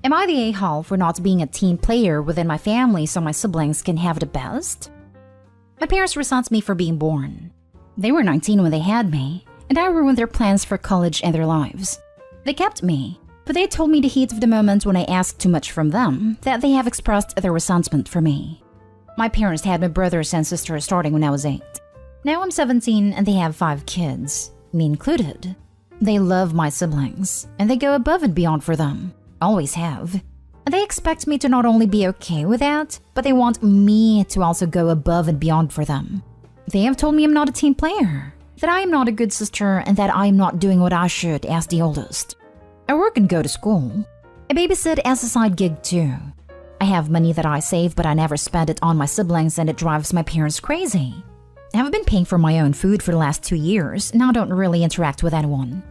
Am I the a-hole for not being a team player within my family so my siblings can have the best? My parents resent me for being born. They were 19 when they had me, and I ruined their plans for college and their lives. They kept me, but they told me the heat of the moment when I asked too much from them that they have expressed their resentment for me. My parents had my brothers and sisters starting when I was 8. Now I'm 17 and they have 5 kids, me included. They love my siblings, and they go above and beyond for them. Always have. And they expect me to not only be okay with that, but they want me to also go above and beyond for them. They have told me I'm not a team player, that I am not a good sister, and that I am not doing what I should as the oldest. I work and go to school. I babysit as a side gig too. I have money that I save, but I never spend it on my siblings, and it drives my parents crazy. I have been paying for my own food for the last 2 years, and I don't really interact with anyone.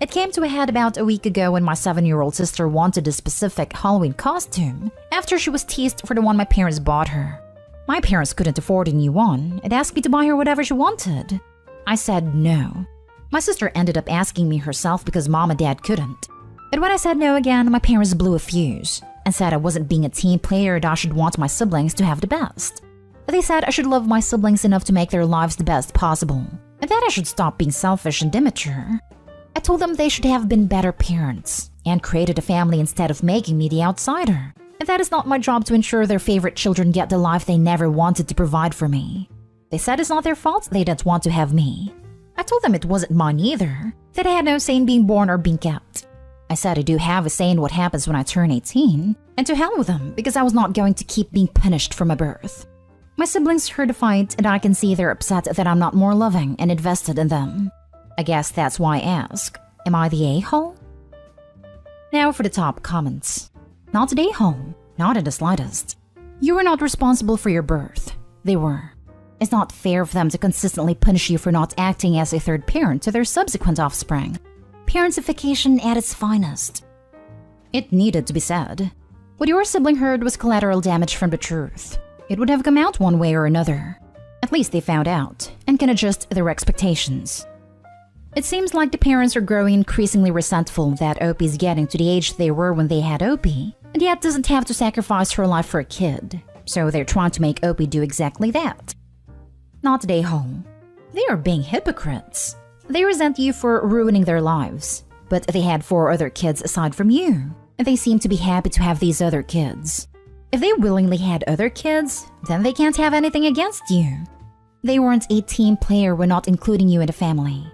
It came to a head about a week ago when my 7-year-old sister wanted a specific Halloween costume after she was teased for the one my parents bought her. My parents couldn't afford a new one and asked me to buy her whatever she wanted. I said no. My sister ended up asking me herself because mom and dad couldn't. But when I said no again, my parents blew a fuse and said I wasn't being a team player and I should want my siblings to have the best. They said I should love my siblings enough to make their lives the best possible, and that I should stop being selfish and immature. I told them they should have been better parents and created a family instead of making me the outsider, and that is not my job to ensure their favorite children get the life they never wanted to provide for me. They said it's not their fault they didn't want to have me. I told them it wasn't mine either, that I had no say in being born or being kept. I said I do have a say in what happens when I turn 18, and to hell with them because I was not going to keep being punished for my birth. My siblings heard the fight, and I can see they're upset that I'm not more loving and invested in them. I guess that's why I ask, am I the a-hole? Now for the top comments. Not the a-hole, not in the slightest. You were not responsible for your birth. They were. It's not fair for them to consistently punish you for not acting as a third parent to their subsequent offspring. Parentification at its finest. It needed to be said. What your sibling heard was collateral damage from the truth. It would have come out one way or another. At least they found out and can adjust their expectations. It seems like the parents are growing increasingly resentful that Opie's getting to the age they were when they had Opie, and yet doesn't have to sacrifice her life for a kid. So they're trying to make Opie do exactly that. Not the a-hole. They are being hypocrites. They resent you for ruining their lives, but they had 4 other kids aside from you, and they seem to be happy to have these other kids. If they willingly had other kids, then they can't have anything against you. They weren't a team player when not including you in the family.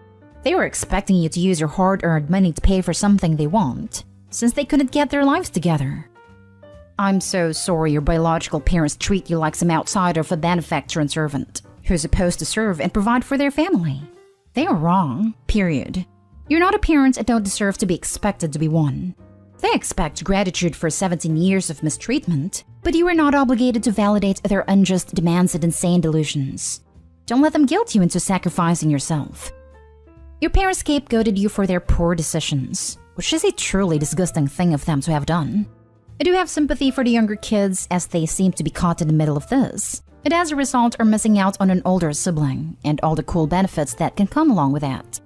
They were expecting you to use your hard-earned money to pay for something they want, since they couldn't get their lives together. I'm so sorry your biological parents treat you like some outsider of a benefactor and servant, who's supposed to serve and provide for their family. They are wrong, period. You're not a parent and don't deserve to be expected to be one. They expect gratitude for 17 years of mistreatment, but you are not obligated to validate their unjust demands and insane delusions. Don't let them guilt you into sacrificing yourself. Your parents scapegoated you for their poor decisions, which is a truly disgusting thing of them to have done. I do have sympathy for the younger kids as they seem to be caught in the middle of this, and as a result are missing out on an older sibling and all the cool benefits that can come along with that.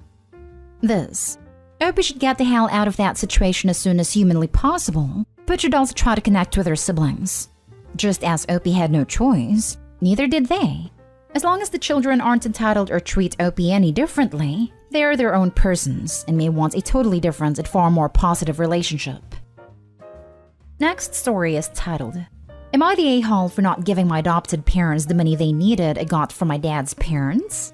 Opie should get the hell out of that situation as soon as humanly possible, but should also try to connect with her siblings. Just as Opie had no choice, neither did they. As long as the children aren't entitled or treat Opie any differently, they are their own persons and may want a totally different and far more positive relationship. Next story is titled, Am I the a-hole for not giving my adopted parents the money they needed I got from my dad's parents?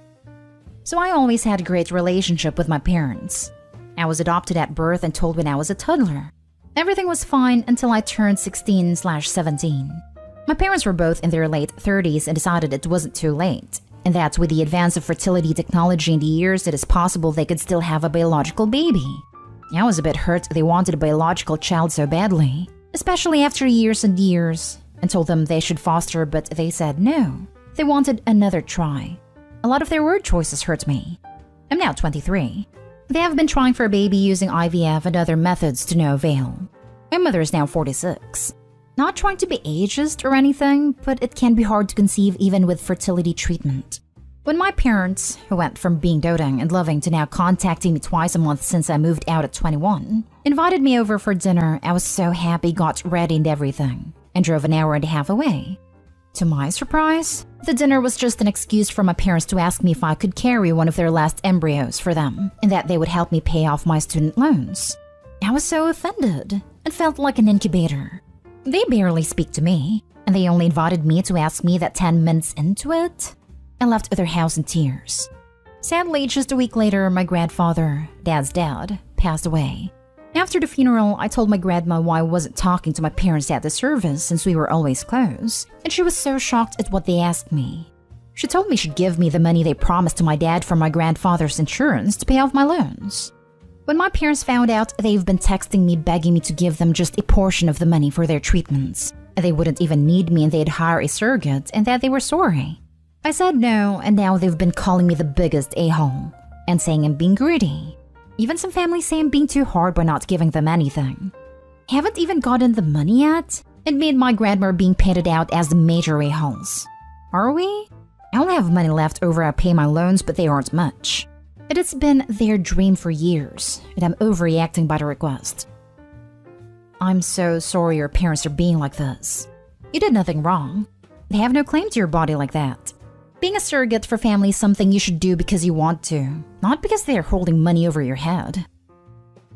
So I always had a great relationship with my parents. I was adopted at birth and told when I was a toddler. Everything was fine until I turned 16/17. My parents were both in their late 30s and decided it wasn't too late, and that with the advance of fertility technology in the years, it is possible they could still have a biological baby. I was a bit hurt they wanted a biological child so badly, especially after years and years, and told them they should foster, but they said no. They wanted another try. A lot of their word choices hurt me. I'm now 23. They have been trying for a baby using IVF and other methods to no avail. My mother is now 46. Not trying to be ageist or anything, but it can be hard to conceive even with fertility treatment. When my parents, who went from being doting and loving to now contacting me twice a month since I moved out at 21, Invited me over for dinner. I was so happy, got ready and everything, and drove an hour and a half away. To my surprise, the dinner was just an excuse for my parents to ask me if I could carry one of their last embryos for them, and that they would help me pay off my student loans. I was so offended and felt like an incubator. They barely speak to me, and they only invited me to ask me that 10 minutes into it. I left their house in tears. Sadly, just a week later, my grandfather, Dad's dad, passed away. After the funeral, I told my grandma why I wasn't talking to my parents at the service since we were always close, and she was so shocked at what they asked me. She told me she'd give me the money they promised to my dad for my grandfather's insurance to pay off my loans. When my parents found out, they've been texting me begging me to give them just a portion of the money for their treatments. They wouldn't even need me and they'd hire a surrogate and that they were sorry. I said no, and now they've been calling me the biggest a-hole and saying I'm being greedy. Even some families say I'm being too hard by not giving them anything. Haven't even gotten the money yet? It made my grandma being painted out as the major a-holes. Are we? I only have money left over I pay my loans, but they aren't much. It has been their dream for years, and I'm overreacting by the request. I'm so sorry your parents are being like this. You did nothing wrong. They have no claim to your body like that. Being a surrogate for family is something you should do because you want to, not because they're holding money over your head.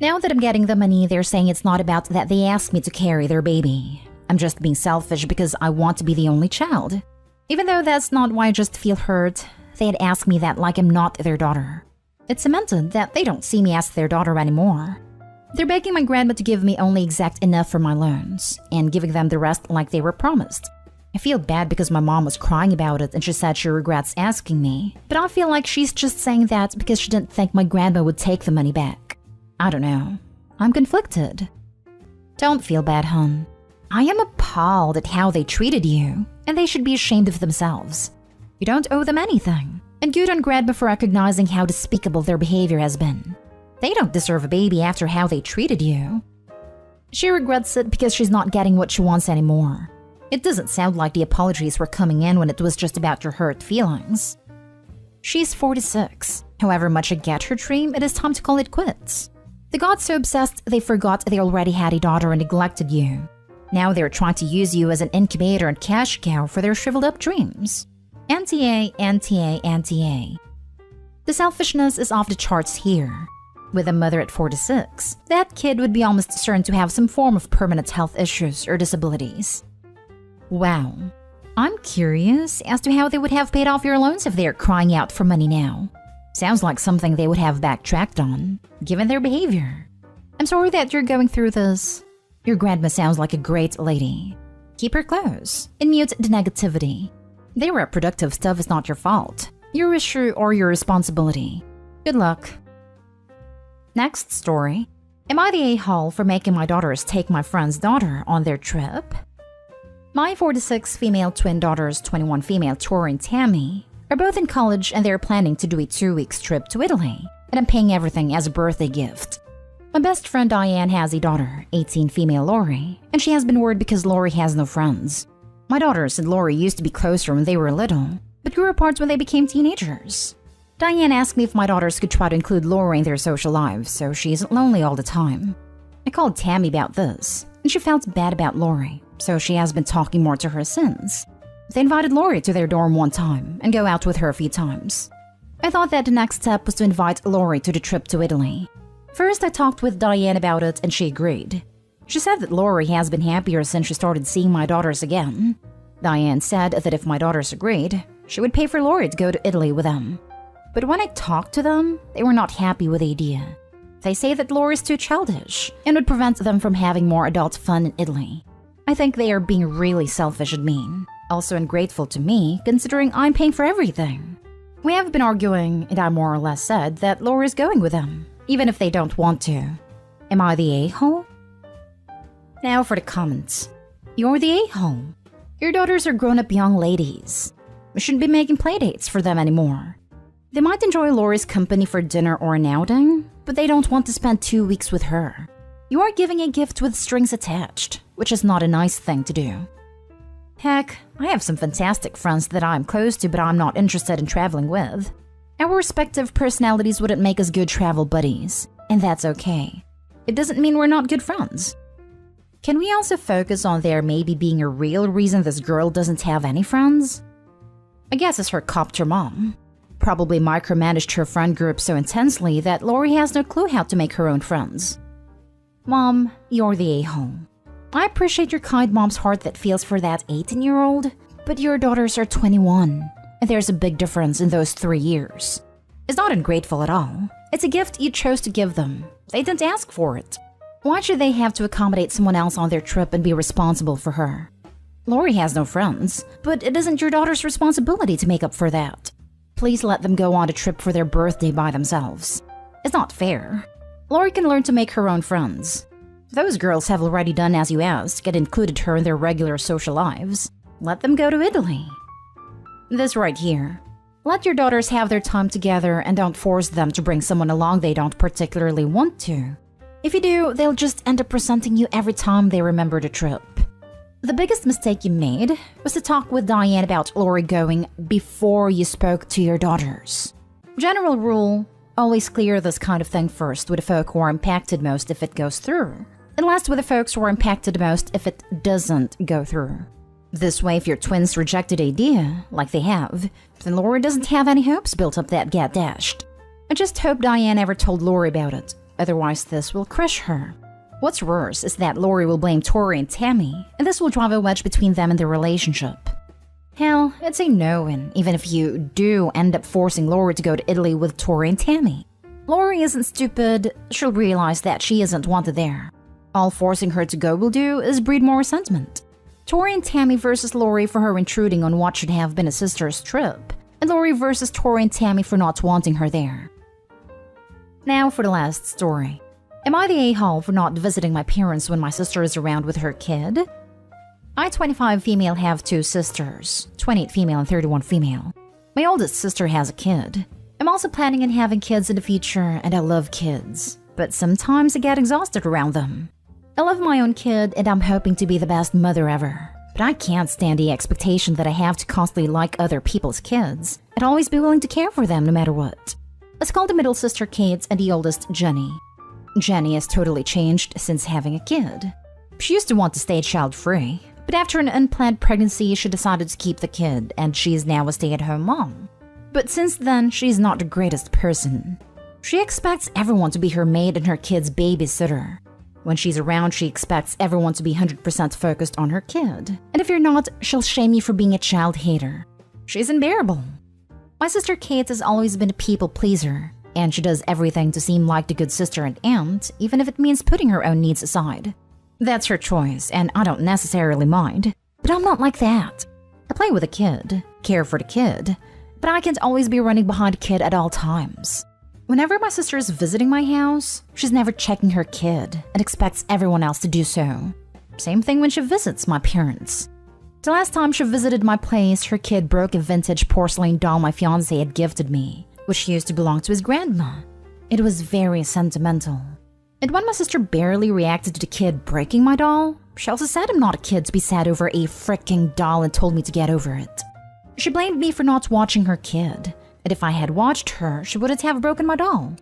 Now that I'm getting the money, they're saying it's not about that they asked me to carry their baby. I'm just being selfish because I want to be the only child. Even though that's not why I just feel hurt, they had asked me that like I'm not their daughter. It's cemented that they don't see me as their daughter anymore. They're begging my grandma to give me only exact enough for my loans, and giving them the rest like they were promised. I feel bad because my mom was crying about it and she said she regrets asking me, but I feel like she's just saying that because she didn't think my grandma would take the money back. I don't know. I'm conflicted. Don't feel bad, hon. I am appalled at how they treated you, and they should be ashamed of themselves. You don't owe them anything, and good on grandma for recognizing how despicable their behavior has been. They don't deserve a baby after how they treated you. She regrets it because she's not getting what she wants anymore. It doesn't sound like the apologies were coming in when it was just about your hurt feelings. She's 46. However much I get her dream, it is time to call it quits. They got so obsessed they forgot they already had a daughter and neglected you. Now they're trying to use you as an incubator and cash cow for their shriveled up dreams. Anti-A, anti-A, anti-A. The selfishness is off the charts here. With a mother at 46, that kid would be almost certain to have some form of permanent health issues or disabilities. Wow. I'm curious as to how they would have paid off your loans if they're crying out for money now. Sounds like something they would have backtracked on, given their behavior. I'm sorry that you're going through this. Your grandma sounds like a great lady. Keep her close and mute the negativity. Their reproductive stuff is not your fault, your issue or your responsibility. Good luck. Next story. Am I the a-hole for making my daughters take my friend's daughter on their trip? My 46 female twin daughters, 21 female Tori and Tammy, are both in college and they're planning to do a 2-week trip to Italy, and I'm paying everything as a birthday gift. My best friend Diane has a daughter, 18 female Lori, and she has been worried because Lori has no friends. My daughters and Lori used to be closer when they were little, but grew apart when they became teenagers. Diane asked me if my daughters could try to include Lori in their social lives so she isn't lonely all the time. I called Tammy about this, and she felt bad about Lori, so she has been talking more to her since. They invited Lori to their dorm one time and go out with her a few times. I thought that the next step was to invite Lori to the trip to Italy. First, I talked with Diane about it and she agreed. She said that Lori has been happier since she started seeing my daughters again. Diane said that if my daughters agreed, she would pay for Lori to go to Italy with them. But when I talked to them, they were not happy with the idea. They say that Lori is too childish and would prevent them from having more adult fun in Italy. I think they are being really selfish and mean. Also ungrateful to me, considering I'm paying for everything. We have been arguing, and I more or less said that Lori is going with them, even if they don't want to. Am I the a-hole? Now for the comments. You're the a-hole. Your daughters are grown-up young ladies. We shouldn't be making playdates for them anymore. They might enjoy Lori's company for dinner or an outing, but they don't want to spend 2 weeks with her. You are giving a gift with strings attached, which is not a nice thing to do. Heck, I have some fantastic friends that I'm close to but I'm not interested in traveling with. Our respective personalities wouldn't make us good travel buddies, and that's okay. it doesn't mean we're not good friends. Can we also focus on there maybe being a real reason this girl doesn't have any friends? I guess it's her copter mom. Probably micromanaged her friend group so intensely that Lori has no clue how to make her own friends. Mom, you're the a-hole. I appreciate your kind mom's heart that feels for that 18-year-old, but your daughters are 21, and there's a big difference in those 3 years. It's not ungrateful at all. It's a gift you chose to give them. They didn't ask for it. Why should they have to accommodate someone else on their trip and be responsible for her? Lori has no friends, but it isn't your daughter's responsibility to make up for that. Please let them go on a trip for their birthday by themselves. It's not fair. Lori can learn to make her own friends. Those girls have already done as you asked and included her in their regular social lives. Let them go to Italy. This right here. Let your daughters have their time together and don't force them to bring someone along they don't particularly want to. If you do, they'll just end up resenting you every time they remember the trip. The biggest mistake you made was to talk with Diane about Lori going before you spoke to your daughters. General rule, always clear this kind of thing first with the folk who are impacted most if it goes through, and last with the folks who are impacted most if it doesn't go through. This way, if your twins reject the idea, like they have, then Lori doesn't have any hopes built up that get dashed. I just hope Diane ever told Lori about it, otherwise this will crush her. What's worse is that Lori will blame Tori and Tammy, and this will drive a wedge between them and their relationship. Hell, it's a no-win, even if you do end up forcing Lori to go to Italy with Tori and Tammy. Lori isn't stupid, she'll realize that she isn't wanted there. All forcing her to go will do is breed more resentment. Tori and Tammy versus Lori for her intruding on what should have been a sister's trip, and Lori versus Tori and Tammy for not wanting her there. Now for the last story. Am I the a-hole for not visiting my parents when my sister is around with her kid? I, 25 female, have 2 sisters, 28 female and 31 female. My oldest sister has a kid. I'm also planning on having kids in the future, and I love kids, but sometimes I get exhausted around them. I love my own kid, and I'm hoping to be the best mother ever. But I can't stand the expectation that I have to constantly like other people's kids and always be willing to care for them no matter what. Let's call the middle sister Kate and the oldest Jenny. Jenny has totally changed since having a kid. She used to want to stay child-free, but after an unplanned pregnancy, she decided to keep the kid, and she is now a stay-at-home mom. But since then, she's not the greatest person. She expects everyone to be her maid and her kid's babysitter. When she's around, she expects everyone to be 100% focused on her kid. And if you're not, she'll shame you for being a child hater. She's unbearable. My sister Kate has always been a people pleaser, and she does everything to seem like the good sister and aunt, even if it means putting her own needs aside. That's her choice, and I don't necessarily mind. But I'm not like that. I play with a kid, care for the kid, but I can't always be running behind a kid at all times. Whenever my sister is visiting my house, she's never checking her kid and expects everyone else to do so. Same thing when she visits my parents. The last time she visited my place, her kid broke a vintage porcelain doll my fiancé had gifted me, which used to belong to his grandma. It was very sentimental. And when my sister barely reacted to the kid breaking my doll, she also said I'm not a kid to be sad over a freaking doll and told me to get over it. She blamed me for not watching her kid, and if I had watched her, she wouldn't have broken my doll.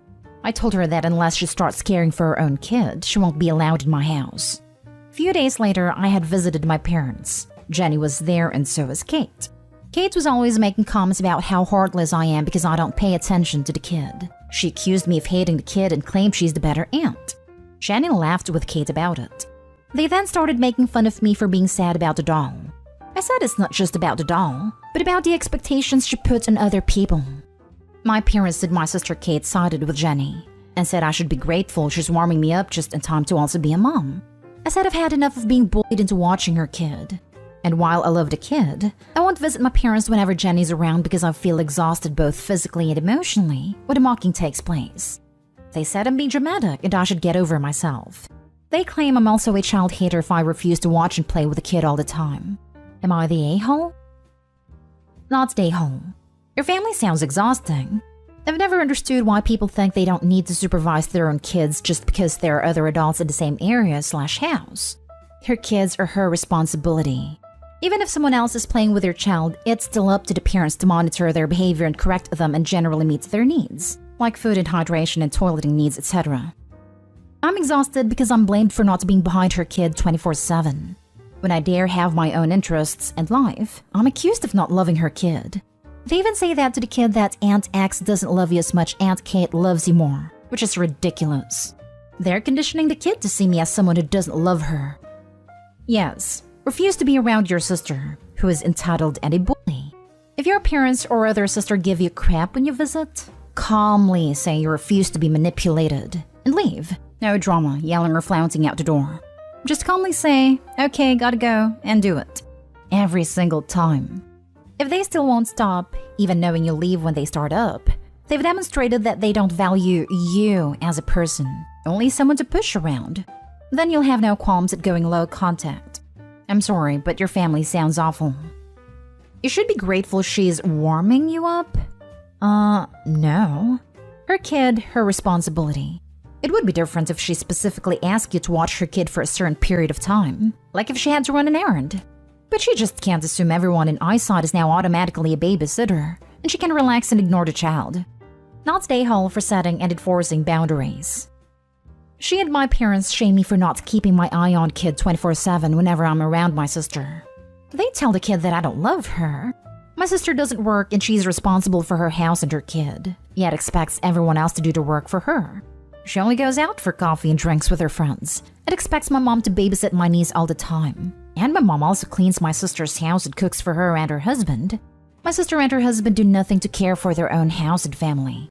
I told her that unless she starts caring for her own kid, she won't be allowed in my house. A few days later, I had visited my parents. Jenny was there and so was Kate. Kate was always making comments about how heartless I am because I don't pay attention to the kid. She accused me of hating the kid and claimed she's the better aunt. Jenny laughed with Kate about it. They then started making fun of me for being sad about the doll. I said it's not just about the doll, but about the expectations she puts on other people. My parents and my sister Kate sided with Jenny and said I should be grateful she's warming me up just in time to also be a mom. I said I've had enough of being bullied into watching her kid. And while I love the kid, I won't visit my parents whenever Jenny's around because I feel exhausted both physically and emotionally when the mocking takes place. They said I'm being dramatic and I should get over myself. They claim I'm also a child hater if I refuse to watch and play with the kid all the time. Am I the a-hole? Not the a-hole. Your family sounds exhausting. I've never understood why people think they don't need to supervise their own kids just because there are other adults in the same area/house. Her kids are her responsibility. Even if someone else is playing with their child, it's still up to the parents to monitor their behavior and correct them and generally meet their needs, like food and hydration and toileting needs, etc. I'm exhausted because I'm blamed for not being behind her kid 24/7. When I dare have my own interests and life, I'm accused of not loving her kid. They even say that to the kid that Aunt X doesn't love you as much Aunt Kate loves you more, which is ridiculous. They're conditioning the kid to see me as someone who doesn't love her. Yes, refuse to be around your sister, who is entitled and a bully. If your parents or other sister give you crap when you visit, calmly say you refuse to be manipulated and leave. No drama, yelling or flouncing out the door. Just calmly say, okay, gotta go, and do it. Every single time. If they still won't stop, even knowing you'll leave when they start up, they've demonstrated that they don't value you as a person, only someone to push around. Then you'll have no qualms at going low contact. I'm sorry, but your family sounds awful. You should be grateful she's warming you up. No. Her kid, her responsibility. It would be different if she specifically asked you to watch her kid for a certain period of time, like if she had to run an errand. But she just can't assume everyone in eyesight is now automatically a babysitter, and she can relax and ignore the child. Not stay home for setting and enforcing boundaries. She and my parents shame me for not keeping my eye on kid 24/7 whenever I'm around my sister. They tell the kid that I don't love her. My sister doesn't work and she's responsible for her house and her kid, yet expects everyone else to do the work for her. She only goes out for coffee and drinks with her friends and expects my mom to babysit my niece all the time. And my mom also cleans my sister's house and cooks for her and her husband. My sister and her husband do nothing to care for their own house and family.